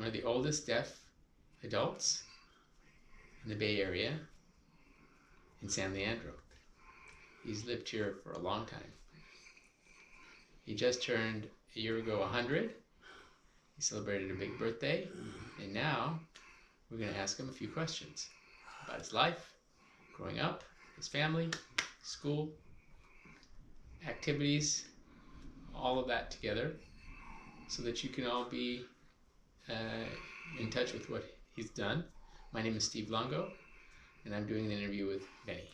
one of the oldest deaf adults in the Bay Area in San Leandro. He's lived here for a long time. He just turned a year ago 100. He celebrated a big birthday, and now we're going to ask him a few questions about his life, growing up, his family, school, activities, all of that together, so that you can all be in touch with what he's done. My name is Steve Longo, and I'm doing an interview with Benny.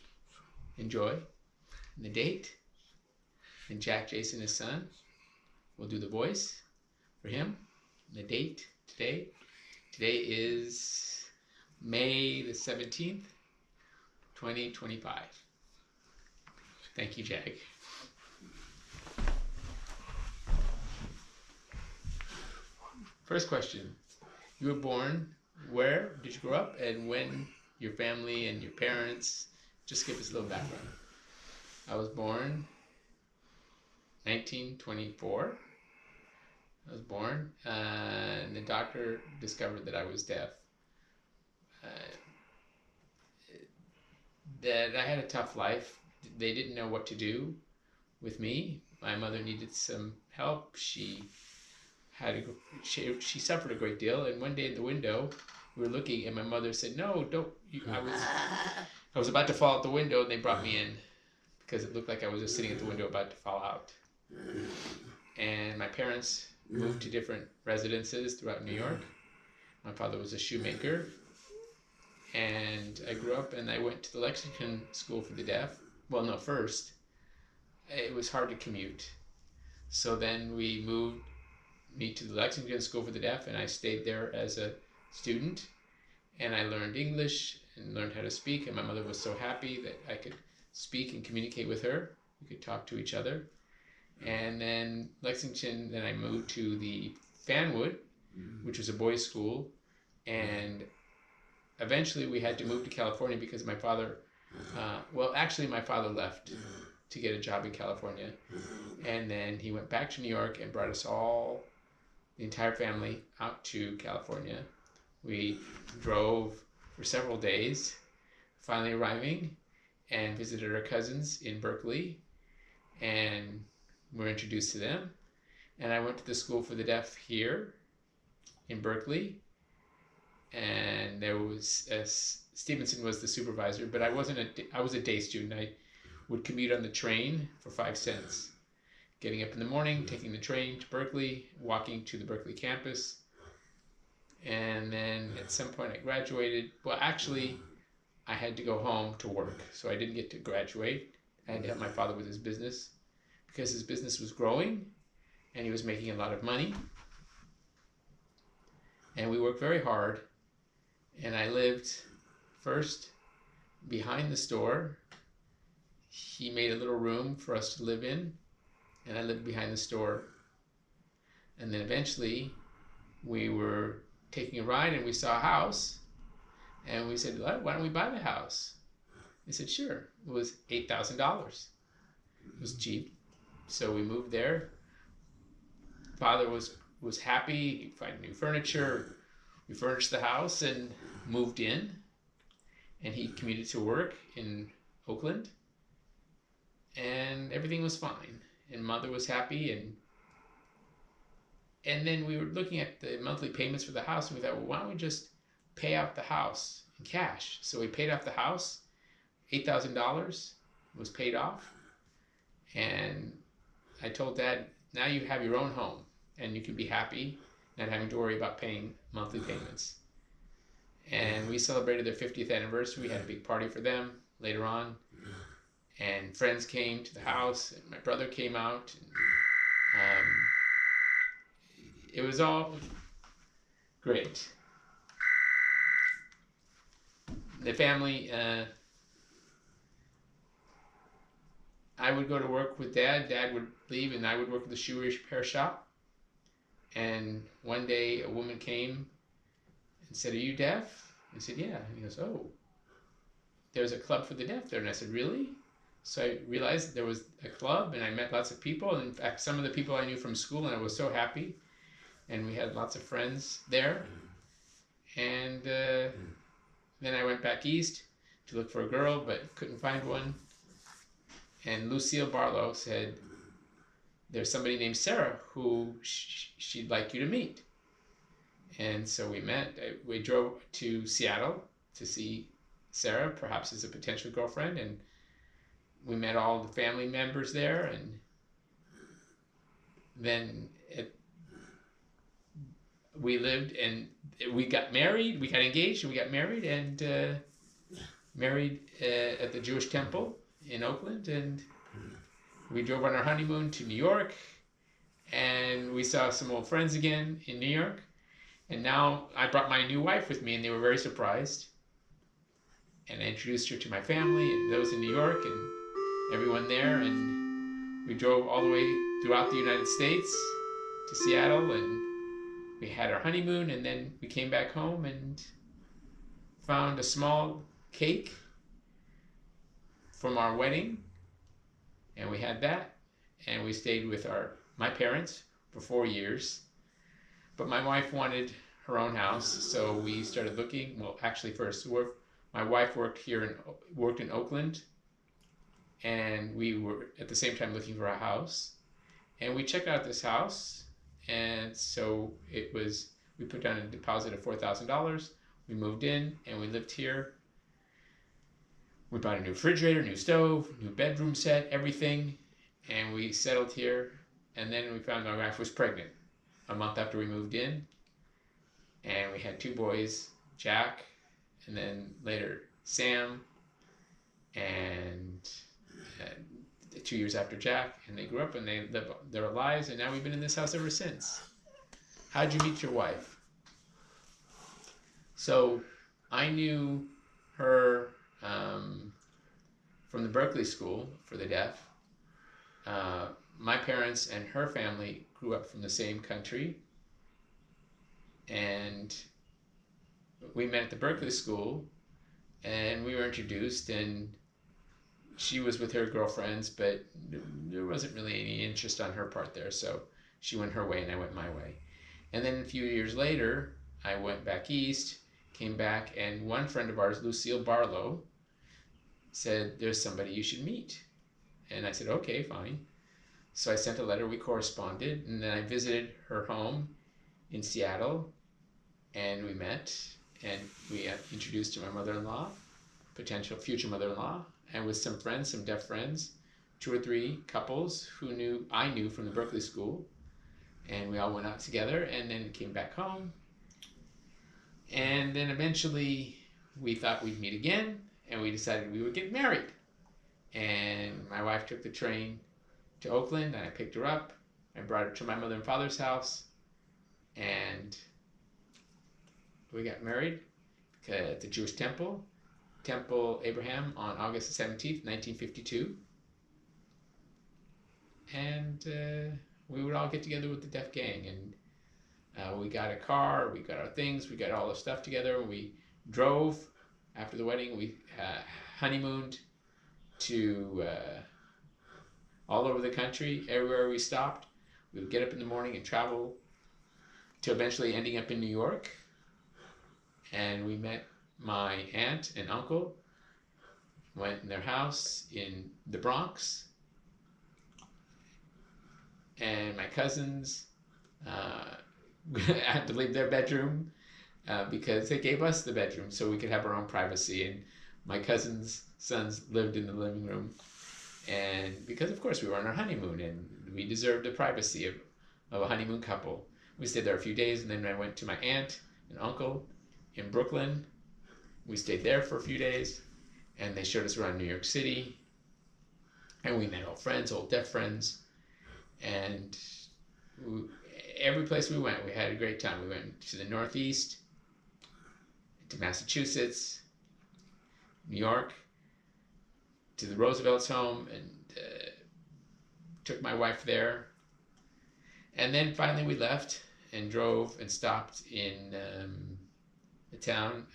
Enjoy. And the date, and Jack Jason, his son, will do the voice for him. And the date today is May the 17th, 2025. Thank you, Jack. First question. You were born where? Did you grow up? And when? Your family and your parents? Just give us a little background. I was born 1924. I was born, and the doctor discovered that I was deaf. That I had a tough life. They didn't know what to do with me. My mother needed some help. She suffered a great deal, and one day in the window we were looking, and my mother said, "No, don't." I was about to fall out the window, and they brought me in because it looked like I was just sitting at the window about to fall out. And my parents moved to different residences throughout New York. My father was a shoemaker, and I grew up, and I went to the Lexington School for the Deaf. Well, no, first it was hard to commute, so then we moved me to the Lexington School for the Deaf, and I stayed there as a student, and I learned English and learned how to speak, and my mother was so happy that I could speak and communicate with her. We could talk to each other. And then Lexington, then I moved to the Fanwood, which was a boys' school, and eventually we had to move to California because my father, my father left to get a job in California, and then he went back to New York and brought us all, the entire family, out to California. We drove for several days, finally arriving, and visited our cousins in Berkeley, and were introduced to them. And I went to the School for the Deaf here in Berkeley, and there was Stevenson was the supervisor, but I was a day student. I would commute on the train for 5 cents, getting up in the morning, taking the train to Berkeley, walking to the Berkeley campus, and then at some point I graduated. Well, actually, I had to go home to work, so I didn't get to graduate. I had to help my father with his business because his business was growing and he was making a lot of money. And we worked very hard, and I lived first behind the store. He made a little room for us to live in, and I lived behind the store. And then eventually we were taking a ride and we saw a house, and we said, "Why don't we buy the house?" They said, "Sure." It was $8,000. It was cheap. So we moved there. Father was happy. He found new furniture. We furnished the house and moved in, and he commuted to work in Oakland, and everything was fine, and Mother was happy, and then we were looking at the monthly payments for the house, and we thought, well, why don't we just pay off the house in cash? So we paid off the house. $8,000 was paid off, and I told Dad, now you have your own home, and you can be happy, not having to worry about paying monthly payments. And we celebrated their 50th anniversary. We had a big party for them later on, and friends came to the house, and my brother came out, and it was all great. The family, I would go to work with Dad. Dad would leave, and I would work at the shoe repair shop. And one day a woman came and said, "Are you deaf?" I said, "Yeah." And he goes, "Oh, there's a club for the deaf there." And I said, "Really?" So I realized there was a club, and I met lots of people. And in fact, some of the people I knew from school, and I was so happy. And we had lots of friends there. And then I went back east to look for a girl, but couldn't find one. And Lucille Barlow said, there's somebody named Sarah who she'd like you to meet. And so we met. We drove to Seattle to see Sarah, perhaps as a potential girlfriend, and we met all the family members there. And then we lived, and we got married. We got engaged, and we got married, and married at the Jewish Temple in Oakland. And we drove on our honeymoon to New York, and we saw some old friends again in New York. And now I brought my new wife with me, and they were very surprised. And I introduced her to my family and those in New York and everyone there. And we drove all the way throughout the United States to Seattle, and we had our honeymoon. And then we came back home and found a small cake from our wedding, and we had that. And we stayed with my parents for 4 years. But my wife wanted her own house, so we started looking. Well, actually, first, my wife worked in Oakland, and we were at the same time looking for a house. And we checked out this house, and so we put down a deposit of $4,000. We moved in, and we lived here. We bought a new refrigerator, new stove, new bedroom set, everything, and we settled here. And then we found my wife was pregnant a month after we moved in, and we had 2 boys, Jack, and then later Sam, and 2 years after Jack, and they grew up and they lived their lives, and now we've been in this house ever since. How'd you meet your wife? So I knew her from the Berkeley School for the Deaf. My parents and her family grew up from the same country, and we met at the Berkeley School, and we were introduced, and she was with her girlfriends, but there wasn't really any interest on her part there, so she went her way and I went my way. And then a few years later, I went back east, came back, and one friend of ours, Lucille Barlow, said, there's somebody you should meet. And I said, okay, fine. So I sent a letter, we corresponded, and then I visited her home in Seattle, and we met, and we introduced to my mother-in-law, potential future mother-in-law, and with some friends, some deaf friends, 2 or 3 couples who I knew from the Berkeley School, and we all went out together, and then came back home. And then eventually we thought we'd meet again, and we decided we would get married. And my wife took the train to Oakland, and I picked her up. I brought her to my mother and father's house, and we got married at the Jewish Temple Abraham, on August 17th, 1952. And we would all get together with the Deaf Gang, and we got a car, we got our things, we got all the stuff together, and we drove. After the wedding, we honeymooned to all over the country, everywhere we stopped. We would get up in the morning and travel to eventually ending up in New York. And we met my aunt and uncle, went in their house in the Bronx, and my cousins had to leave their bedroom because they gave us the bedroom so we could have our own privacy. And my cousins' sons lived in the living room, and because of course we were on our honeymoon and we deserved the privacy of a honeymoon couple. We stayed there a few days, and then I went to my aunt and uncle in Brooklyn. We stayed there for a few days, and they showed us around New York City, and we met old friends, old deaf friends, and every place we went, we had a great time. We went to the Northeast, to Massachusetts, New York, to the Roosevelt's home, and took my wife there. And then finally we left and drove and stopped in the town.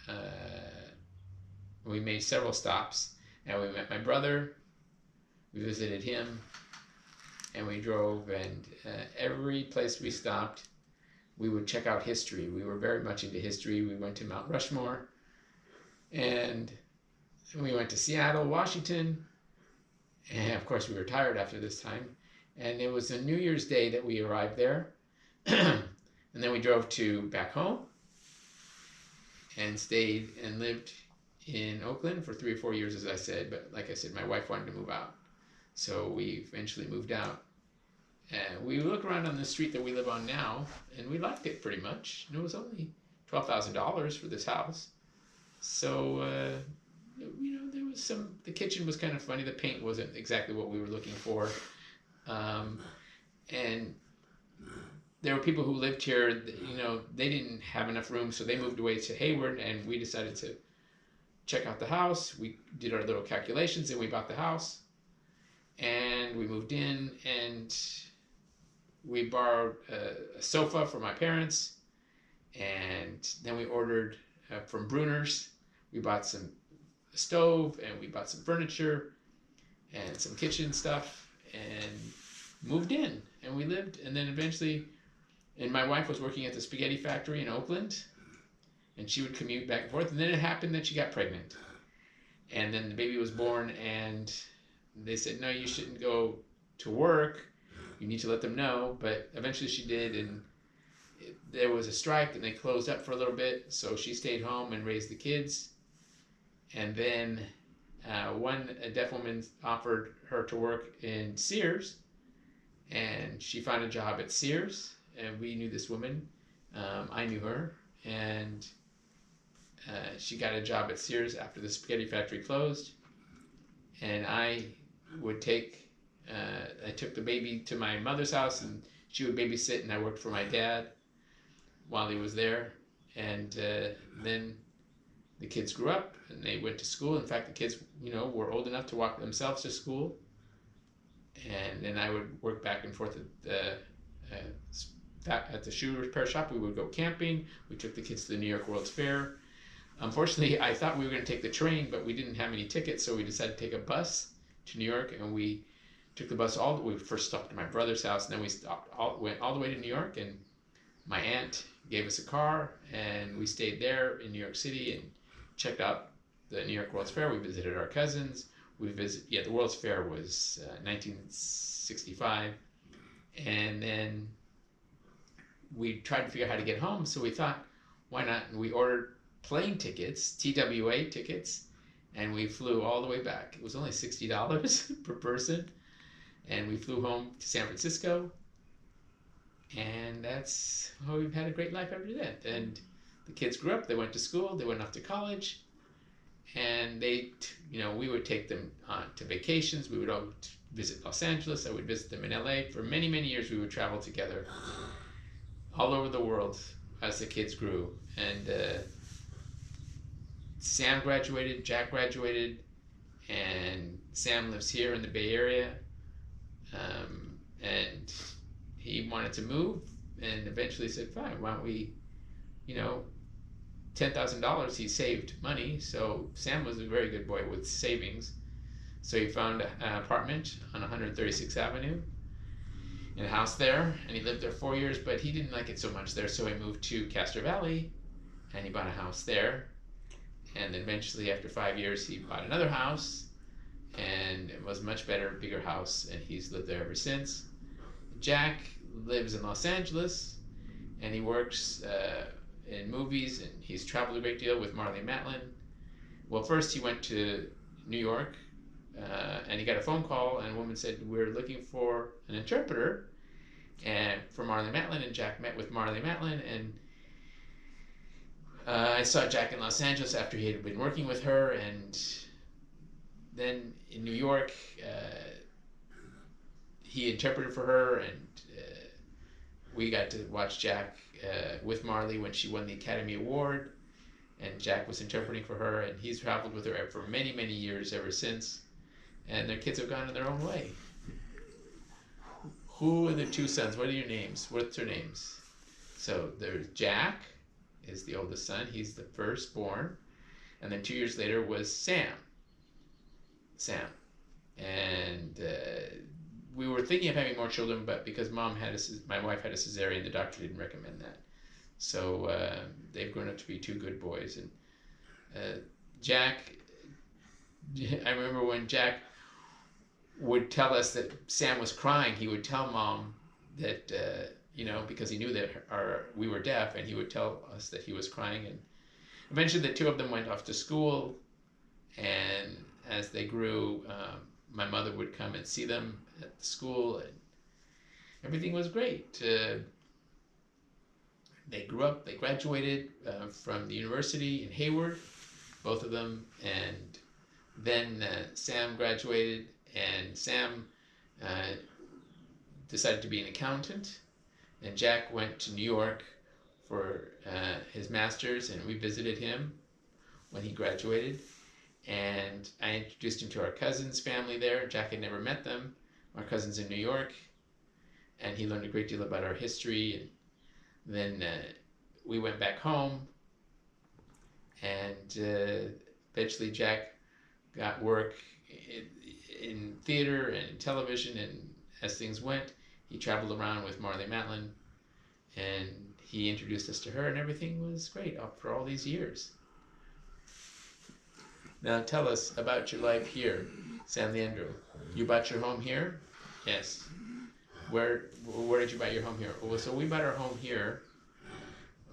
We made several stops, and we met my brother, we visited him, and we drove, and every place we stopped, we would check out history. We were very much into history. We went to Mount Rushmore, and we went to Seattle, Washington, and of course we were tired after this time. And it was a New Year's Day that we arrived there, and then we drove back home and stayed and lived in Oakland for 3 or 4 years, as I said. But like I said, my wife wanted to move out, so we eventually moved out. And we look around on the street that we live on now, and we liked it pretty much. And it was only $12,000 for this house. So, there was the kitchen was kind of funny. The paint wasn't exactly what we were looking for. And there were people who lived here, they didn't have enough room, so they moved away to Hayward, and we decided to check out the house. We did our little calculations, and we bought the house. And we moved in, and we borrowed a sofa for my parents, and then we ordered from Bruner's. We bought a stove, and we bought some furniture and some kitchen stuff, and moved in, and we lived. And then eventually, and my wife was working at the spaghetti factory in Oakland, and she would commute back and forth. And then it happened that she got pregnant, and then the baby was born, and they said, no, you shouldn't go to work. You need to let them know. But eventually she did, and there was a strike, and they closed up for a little bit. So she stayed home and raised the kids. And then a deaf woman offered her to work in Sears, and she found a job at Sears. And we knew this woman. I knew her, and she got a job at Sears after the spaghetti factory closed. And I took the baby to my mother's house, and she would babysit, and I worked for my dad while he was there. And then the kids grew up, and they went to school. In fact, the kids, were old enough to walk themselves to school. And then I would work back and forth at the shoe repair shop. We would go camping. We took the kids to the New York World's Fair. Unfortunately, I thought we were going to take the train, but we didn't have any tickets, so we decided to take a bus to New York, and we took the bus we first stopped at my brother's house, and then we went all the way to New York, and my aunt gave us a car, and we stayed there in New York City and checked out the New York World's Fair. We visited our cousins. The World's Fair was 1965, and then we tried to figure out how to get home, so we thought, why not? And we ordered plane tickets, TWA tickets, and we flew all the way back. It was only $60 per person, and we flew home to San Francisco, and we've had a great life after that. And the kids grew up, they went to school, they went off to college, and we would take them to vacations. We would all visit Los Angeles. I would visit them in LA. For many, many years, we would travel together all over the world as the kids grew. And Sam graduated, Jack graduated, and Sam lives here in the Bay Area. And he wanted to move, and eventually said, fine, why don't we, $10,000, he saved money. So Sam was a very good boy with savings. So he found an apartment on 136th Avenue in a house there, and he lived there 4 years, but he didn't like it so much there, so he moved to Castro Valley, and he bought a house there. And then eventually, after 5 years, he bought another house, and it was a much better, bigger house, and he's lived there ever since. Jack lives in Los Angeles, and he works in movies, and he's traveled a great deal with Marlee Matlin. Well, first he went to New York, and he got a phone call, and a woman said, we're looking for an interpreter and for Marlee Matlin. And Jack met with Marlee Matlin, and I saw Jack in Los Angeles after he had been working with her, and then in New York, he interpreted for her, and we got to watch Jack with Marlee when she won the Academy Award, and Jack was interpreting for her, and he's traveled with her for many, many years ever since, and their kids have gone in their own way. Who are the two sons? What are your names? What's their names? So there's Jack is the oldest son. He's the firstborn, and then 2 years later was Sam. And we were thinking of having more children, but because my wife had a cesarean, the doctor didn't recommend that. So they've grown up to be two good boys. And Jack, I remember when Jack would tell us that Sam was crying, he would tell Mom that, because he knew that we were deaf, and he would tell us that he was crying. And eventually the two of them went off to school, and as they grew, my mother would come and see them at the school, and everything was great. They grew up, they graduated from the university in Hayward, both of them, and then Sam graduated, and Sam decided to be an accountant, and Jack went to New York for his master's, and we visited him when he graduated, and I introduced him to our cousins' family there. Jack had never met them, our cousins in New York, and he learned a great deal about our history. And then we went back home, and eventually Jack got work in theater and in television, and as things went, he traveled around with Marlee Matlin, and he introduced us to her, and everything was great for all these years. Now tell us about your life here, San Leandro. You bought your home here? Yes. Where did you buy your home here? Well, so we bought our home here.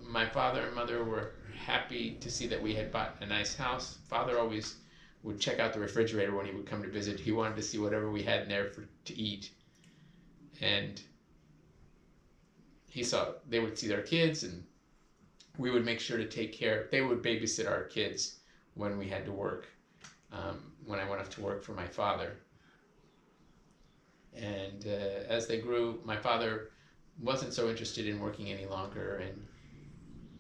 My father and mother were happy to see that we had bought a nice house. Father always would check out the refrigerator when he would come to visit. He wanted to see whatever we had in there to eat. And they would see their kids, and we would make sure to take care. They would babysit our kids when we had to work, when I went off to work for my father. And as they grew, my father wasn't so interested in working any longer, and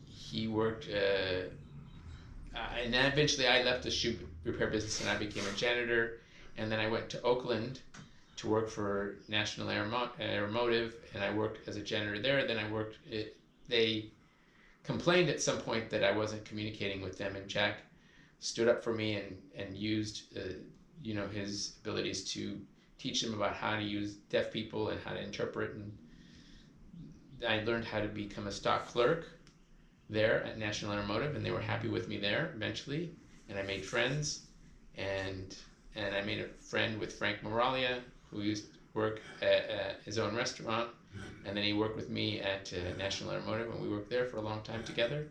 he worked, and then eventually I left the shoe repair business and I became a janitor, and then I went to Oakland to work for National Aeromotive, and I worked as a janitor there. Then they complained at some point that I wasn't communicating with them, and Jack stood up for me and used his abilities to teach them about how to use deaf people and how to interpret, and I learned how to become a stock clerk there at National Aeromotive, and they were happy with me there eventually, and I made friends, and I made a friend with Frank Moralia, who used to work at his own restaurant, and then he worked with me at National Aeromotive, and we worked there for a long time together.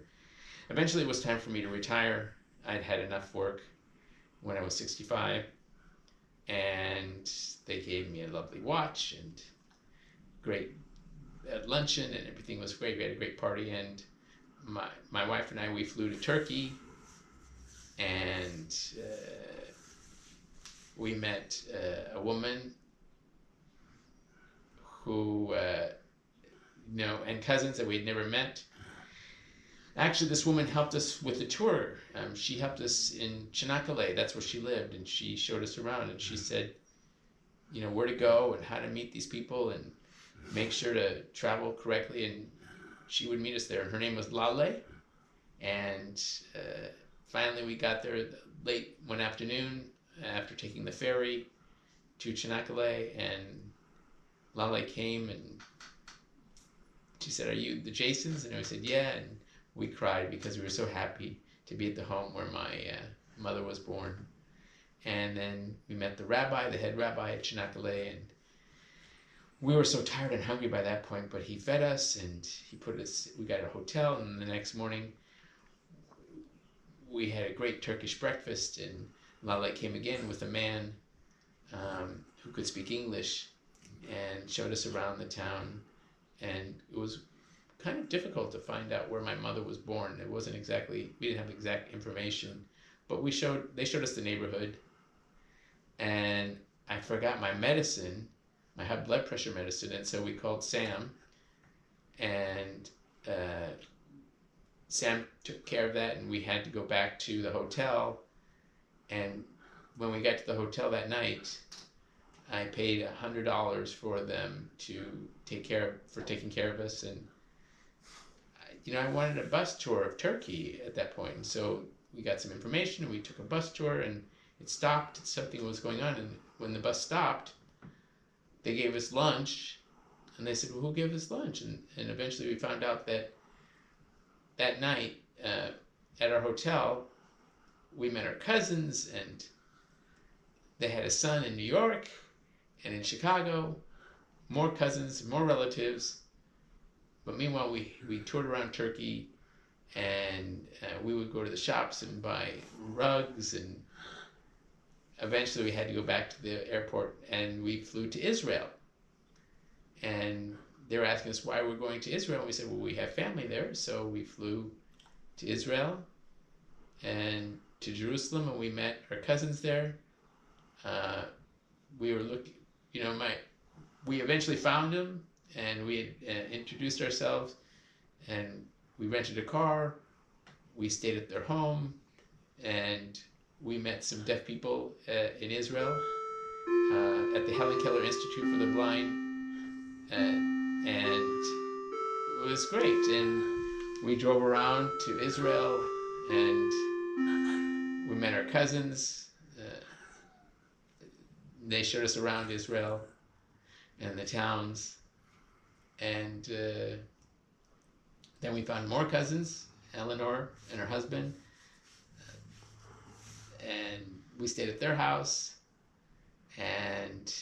Eventually it was time for me to retire. I'd had enough work when I was 65, and they gave me a lovely watch and great luncheon, and everything was great. We had a great party, and my wife and I, we flew to Turkey, and we met a woman who, and cousins that we'd never met. Actually, this woman helped us with the tour. She helped us in Çanakkale. That's where she lived, and she showed us around, and she said, where to go and how to meet these people and make sure to travel correctly, and she would meet us there. And her name was Lale, and finally we got there late one afternoon after taking the ferry to Çanakkale, and Lale came and she said, "Are you the Jasons?" And we said, "Yeah," and we cried because we were so happy to be at the home where my mother was born. And then we met the rabbi, the head rabbi at Çanakkale, and we were so tired and hungry by that point, but he fed us, and we got a hotel, and the next morning we had a great Turkish breakfast, and Lale came again with a man who could speak English and showed us around the town, and it was kind of difficult to find out where my mother was born. It wasn't exactly, we didn't have exact information, but they showed us the neighborhood, and I forgot my medicine, my high blood pressure medicine, and so we called Sam, and Sam took care of that, and we had to go back to the hotel, and when we got to the hotel that night, I paid $100 for them to taking care of us, and I wanted a bus tour of Turkey at that point, and so we got some information, and we took a bus tour, and it stopped, and something was going on, and when the bus stopped, they gave us lunch, and they said, "Well, who gave us lunch?" And eventually we found out that that night at our hotel, we met our cousins, and they had a son in New York and in Chicago, more cousins, more relatives. But meanwhile, we toured around Turkey, and we would go to the shops and buy rugs, and eventually we had to go back to the airport, and we flew to Israel. And they were asking us why we're going to Israel. And we said, well, we have family there, so we flew to Israel and to Jerusalem, and we met our cousins there. We were looking, we eventually found them, and we had introduced ourselves, and we rented a car. We stayed at their home, and we met some deaf people in Israel at the Helen Keller Institute for the Blind, and it was great. And we drove around to Israel, and we met our cousins. They showed us around Israel and the towns, and then we found more cousins, Eleanor and her husband, and we stayed at their house, and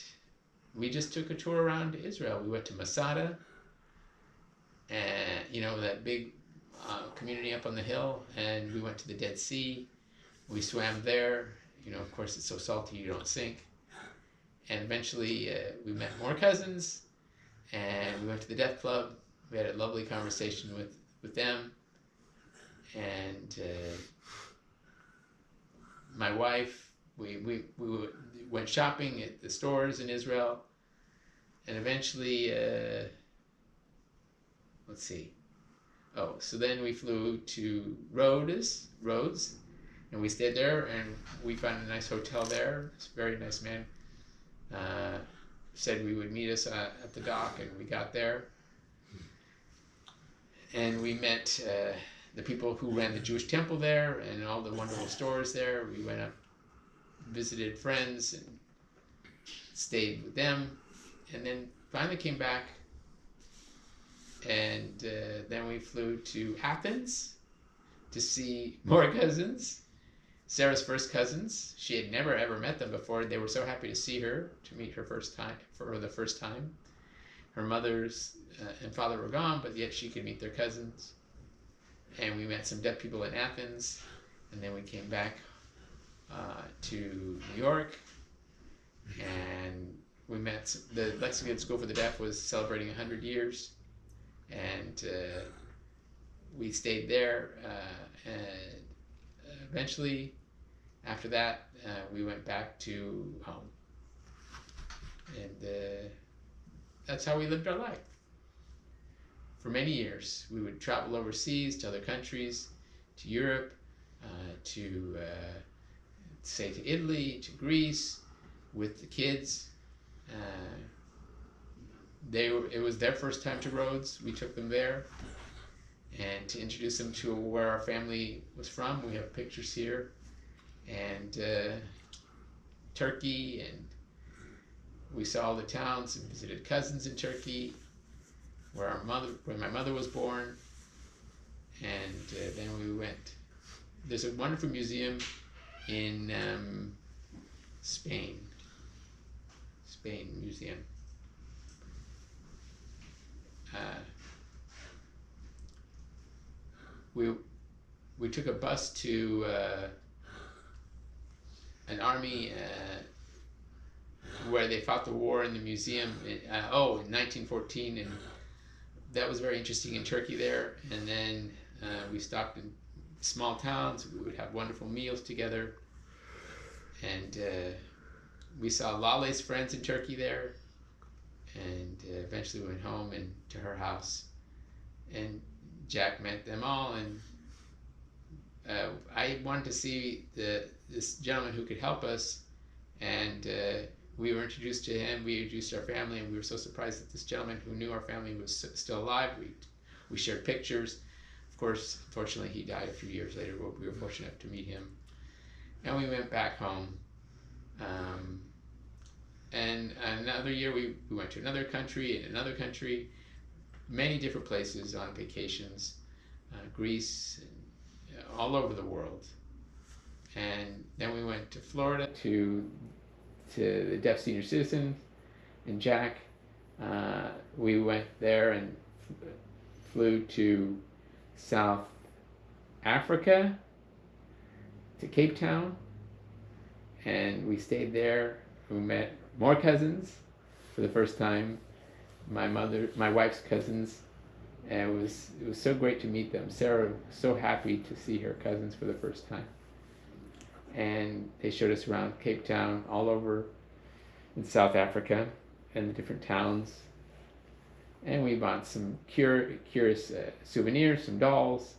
we just took a tour around Israel. We went to Masada, and that big community up on the hill, and we went to the Dead Sea. We swam there. Of course, it's so salty you don't sink. And eventually we met more cousins, and we went to the Deaf Club. We had a lovely conversation with them, and my wife, we went shopping at the stores in Israel, and eventually, so then we flew to Rhodes, and we stayed there, and we found a nice hotel there. It's a very nice man. Said we would meet us at the dock, and we got there, and we met the people who ran the Jewish temple there and all the wonderful stores there. We went up, visited friends, and stayed with them, and then finally came back, and then we flew to Athens to see more cousins. Sarah's first cousins. She had never ever met them before. They were so happy to see her, to meet her for the first time. Her mother's and father were gone, but yet she could meet their cousins. And we met some deaf people in Athens, and then we came back to New York, and we met the Lexington School for the Deaf was celebrating 100 years, and we stayed there, and eventually after that we went back to home, and that's how we lived our life for many years. We would travel overseas to other countries, to Europe, to Italy, to Greece, with the kids. It was their first time to Rhodes. We took them there, and to introduce them to where our family was from. We have pictures here, and Turkey, and we saw the towns and visited cousins in Turkey, where my mother was born, and then we went. There's a wonderful museum in Spain museum. We took a bus to an army where they fought the war in the museum in 1914, and that was very interesting in Turkey there. And then we stopped in small towns. We would have wonderful meals together, and we saw Lale's friends in Turkey there, and eventually we went home and to her house, and Jack met them all, and I wanted to see this gentleman who could help us, and we were introduced to him. We introduced our family, and we were so surprised that this gentleman who knew our family was still alive. We shared pictures. Of course, unfortunately, he died a few years later, but we were fortunate enough to meet him. And we went back home. And another year, we went to another country, many different places on vacations. Greece, and all over the world. And then we went to Florida to the Deaf Senior Citizen and Jack. We went there and flew to South Africa, to Cape Town, and we stayed there. We met more cousins for the first time. My wife's cousins, and it was so great to meet them. Sarah was so happy to see her cousins for the first time, and they showed us around Cape Town, all over in South Africa, and the different towns. And we bought some curious souvenirs, some dolls.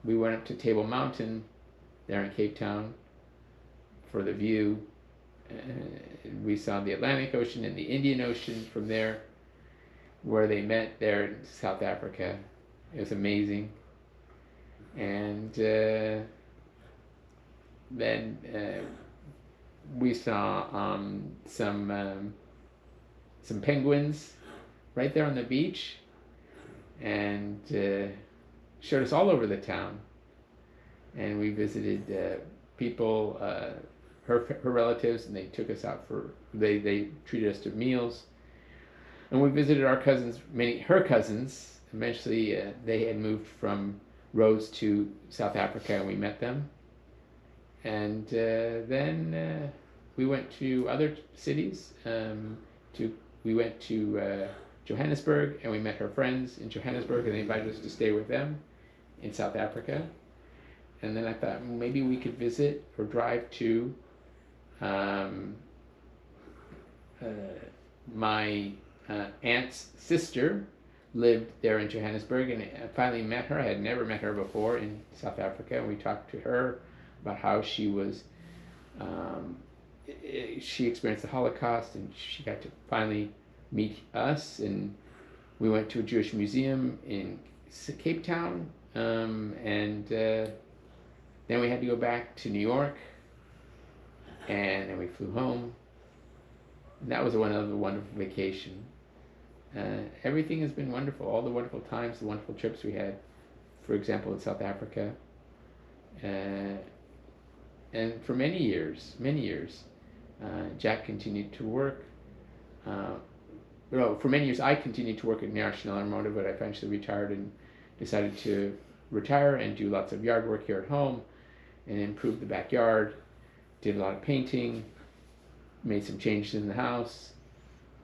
We went up to Table Mountain there in Cape Town for the view. We saw the Atlantic Ocean and the Indian Ocean from there, where they met there in South Africa. It was amazing. And then we saw some penguins right there on the beach, and showed us all over the town. And we visited people, her relatives, and they took us out they treated us to meals. And we visited our cousins, her cousins. Eventually, they had moved from Rhodes to South Africa, and we met them. And then we went to other cities. We went to Johannesburg, and we met her friends in Johannesburg, and they invited us to stay with them in South Africa. And then I thought maybe we could visit or drive to my aunt's sister lived there in Johannesburg, and I finally met her. I had never met her before in South Africa, and we talked to her about how she was she experienced the Holocaust, and she got to finally meet us. And we went to a Jewish museum in Cape Town, and then we had to go back to New York, and then we flew home. And that was one of the wonderful vacation. Everything has been wonderful. All the wonderful times, the wonderful trips we had, for example, in South Africa. And for many years, Jack continued to work. For many years, I continued to work at National Automotive, but I eventually retired and decided to retire and do lots of yard work here at home and improve the backyard. Did a lot of painting, made some changes in the house,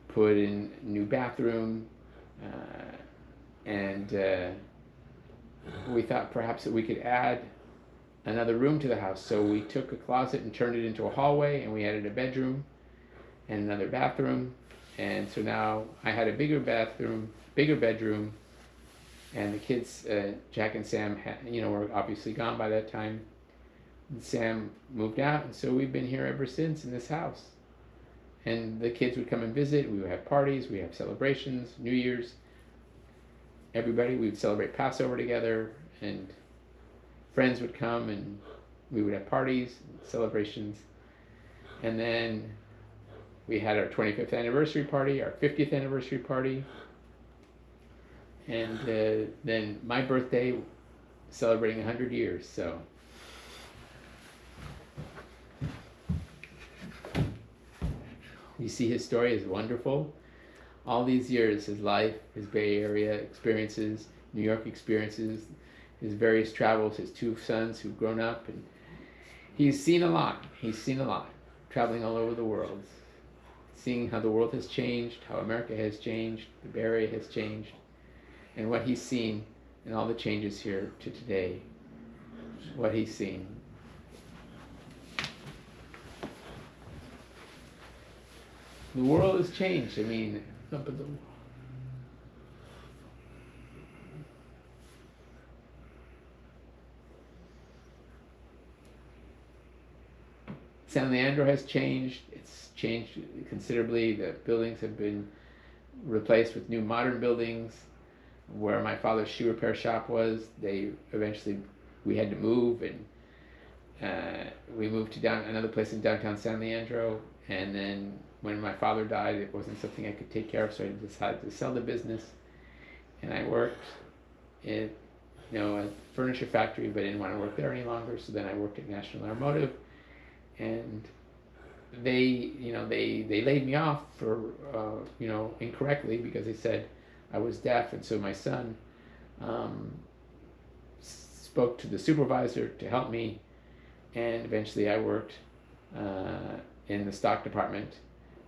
put in a new bathroom, and we thought perhaps that we could add another room to the house. So we took a closet and turned it into a hallway, and we added a bedroom and another bathroom. And so now I had a bigger bathroom, bigger bedroom, and the kids, Jack and Sam, were obviously gone by that time. And Sam moved out, and so we've been here ever since in this house. And the kids would come and visit. We would have parties, we have celebrations, New Year's. We would celebrate Passover together, and friends would come, and we would have parties, and celebrations. And then we had our 25th anniversary party, our 50th anniversary party, and then my birthday, celebrating 100 years. So you see, his story is wonderful. All these years, his life, his Bay Area experiences, New York experiences, his various travels, his two sons who've grown up, and he's seen a lot. Traveling all over the world, seeing how the world has changed, how America has changed, the Bay Area has changed, and what he's seen and all the changes here to today, what he's seen. The world has changed. Up at the San Leandro has changed. It's changed considerably. The buildings have been replaced with new modern buildings. Where my father's shoe repair shop was, we had to move, and we moved to another place in downtown San Leandro. And then when my father died, it wasn't something I could take care of, so I decided to sell the business. And I worked in, a furniture factory, but I didn't want to work there any longer. So then I worked at National Automotive, and they laid me off for incorrectly, because they said I was deaf, and so my son spoke to the supervisor to help me, and eventually I worked in the stock department,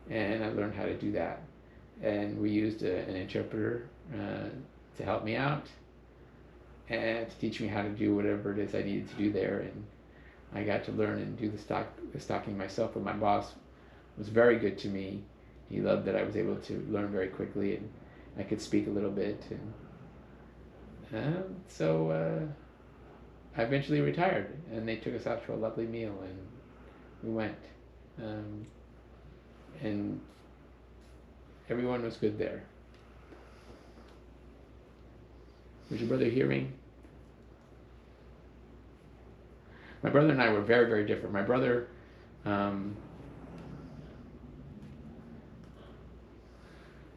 and I learned how to do that, and we used an interpreter to help me out and to teach me how to do whatever it is I needed to do there. And I got to learn and do the stocking myself, and my boss was very good to me. He loved that I was able to learn very quickly, and I could speak a little bit, and so I eventually retired, and they took us out to a lovely meal, and we went, and everyone was good there. Was your brother hearing? My brother and I were very, very different. My brother,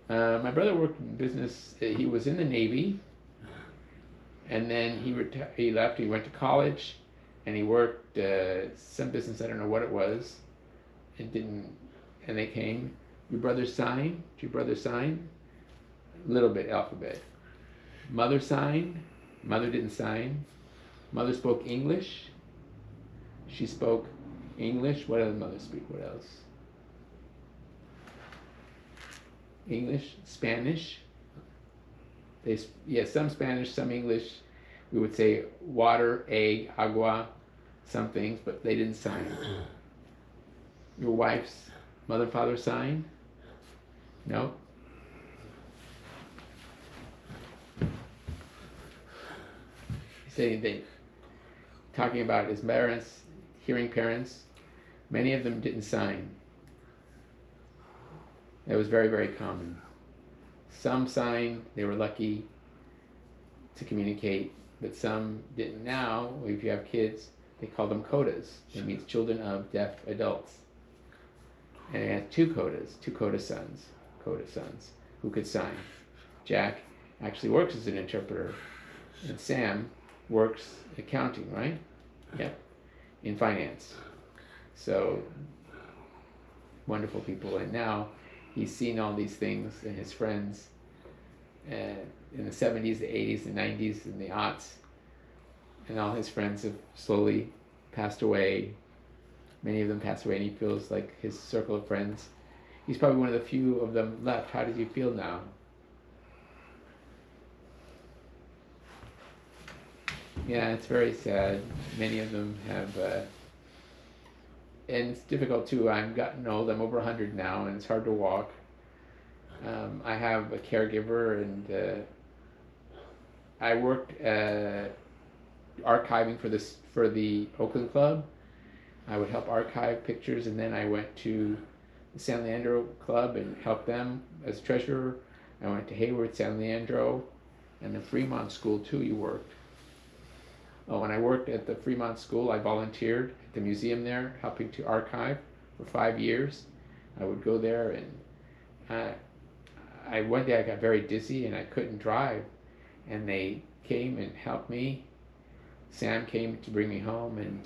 worked in business. He was in the Navy, and then he left. He went to college, and he worked some business. I don't know what it was. It didn't. And they came. Your brother sign? Did your brother sign? A little bit alphabet. Mother signed. Mother didn't sign. Mother spoke English. She spoke English. What did mother speak? What else? English, Spanish. Some Spanish, some English. We would say water, egg, agua, some things, but they didn't sign. Your wife's mother, father sign? No? Saying they talking about his parents, hearing parents, many of them didn't sign. That was very, very common. Some signed, they were lucky to communicate, but some didn't. Now, if you have kids, they call them codas. It means children of deaf adults. And it has two coda sons, who could sign. Jack actually works as an interpreter, and Sam works accounting, right? Yep, in finance. So, wonderful people. And now he's seen all these things, and his friends in the 70s, the 80s, the 90s, and the aughts, and all his friends have slowly passed away. Many of them passed away, and he feels like his circle of friends, he's probably one of the few of them left. How does he feel now? Yeah, it's very sad. Many of them have, and it's difficult too. I've gotten old. I'm over 100 now, and it's hard to walk. I have a caregiver, and I worked archiving for the Oakland Club. I would help archive pictures, and then I went to the San Leandro Club and helped them as treasurer. I went to Hayward, San Leandro, and the Fremont School too. You worked. Oh, when I worked at the Fremont School, I volunteered at the museum there, helping to archive for 5 years. I would go there, and one day I got very dizzy and I couldn't drive, and they came and helped me. Sam came to bring me home, and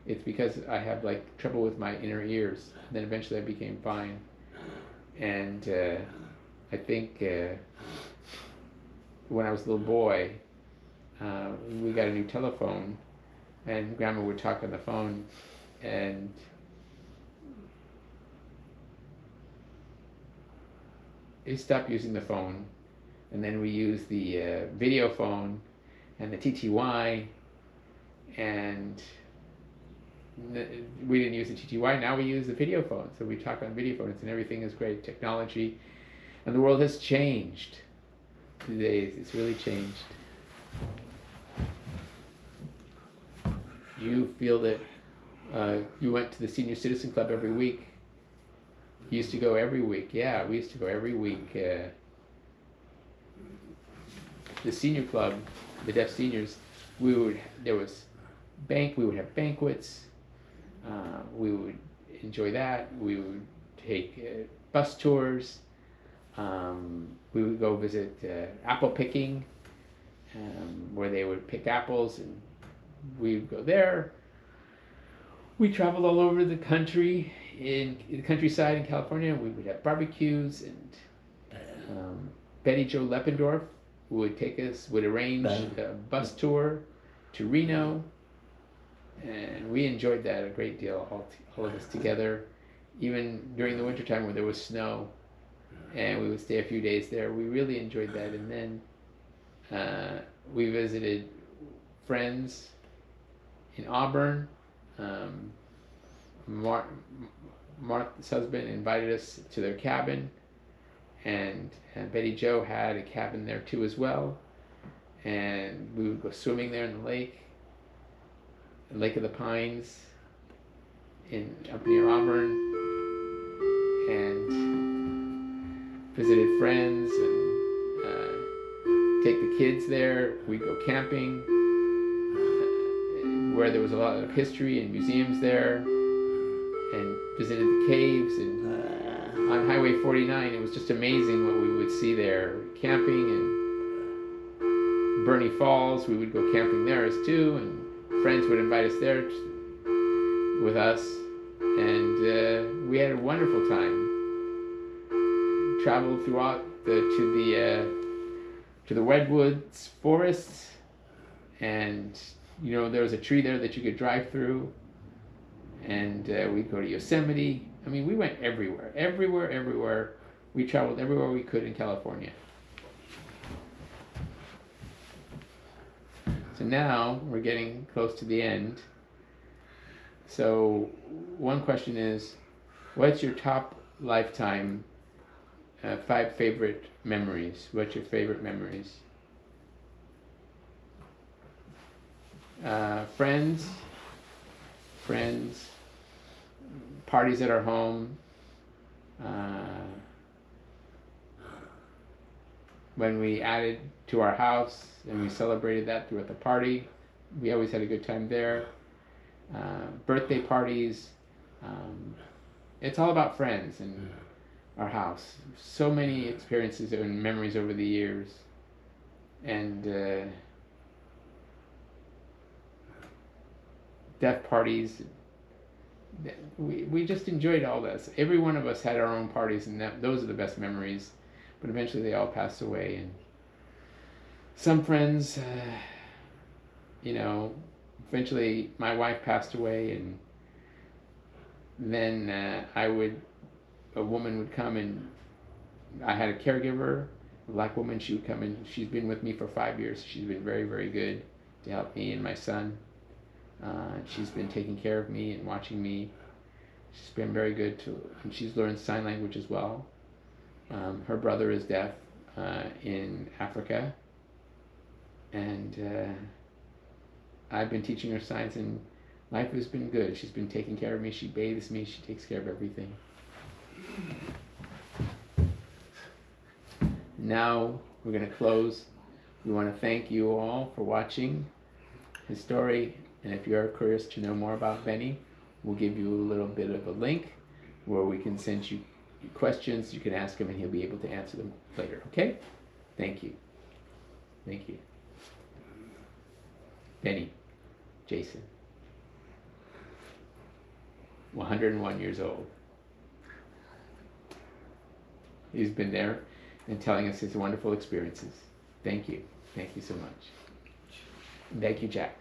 it's because I have like trouble with my inner ears. And then eventually I became fine, and I think when I was a little boy, we got a new telephone, and Grandma would talk on the phone, and he stopped using the phone, and then we used the video phone and the TTY, and we didn't use the TTY. Now we use the video phone, so we talk on video phones, and everything is great technology, and the world has changed today. It's really changed. You feel that you went to the Senior Citizen Club every week. You used to go every week. Yeah, we used to go every week. The senior club, the deaf seniors, we would have banquets. We would enjoy that. We would take bus tours. We would go visit apple picking. where they would pick apples, and we would go there. We traveled all over the country, in the countryside in California. We would have barbecues, and Betty Jo Leppendorf would arrange a bus tour to Reno, and we enjoyed that a great deal, all of us together, even during the wintertime where there was snow, and we would stay a few days there. We really enjoyed that. And then we visited friends in Auburn. Martha's husband invited us to their cabin, and Betty Jo had a cabin there too as well, and we would go swimming there in the Lake of the Pines up near Auburn, and visited friends and take the kids there. We'd go camping where there was a lot of history and museums there, and visited the caves, and on Highway 49 it was just amazing what we would see there. Camping, and Bernie Falls, we would go camping there as too, and friends would invite us there with us, and we had a wonderful time. Traveled throughout to the redwoods forests, and there was a tree there that you could drive through, and we'd go to Yosemite. I mean, we went everywhere. We traveled everywhere we could in California. So now we're getting close to the end. So one question is, what's your top lifetime 5 favorite memories? What's your favorite memories? Friends, parties at our home, when we added to our house and we celebrated that throughout the party. We always had a good time there. Birthday parties. It's all about friends and our house. So many experiences and memories over the years. And death parties. We just enjoyed all this. Every one of us had our own parties, and those are the best memories. But eventually they all passed away, and some friends, eventually my wife passed away, and then a woman would come, and I had a caregiver, a black woman. She would come in. She's been with me for 5 years. She's been very, very good to help me and my son. She's been taking care of me and watching me. She's been very good and she's learned sign language as well. Her brother is deaf in Africa, and I've been teaching her signs, and life has been good. She's been taking care of me. She bathes me. She takes care of everything. Now we're going to close. We want to thank you all for watching his story. And if you're curious to know more about Benny, we'll give you a little bit of a link where we can send you questions. You can ask him and he'll be able to answer them later. Okay? Thank you. Thank you. Benny, Jason, 101 years old. He's been there and telling us his wonderful experiences. Thank you. Thank you so much. Thank you, Jack.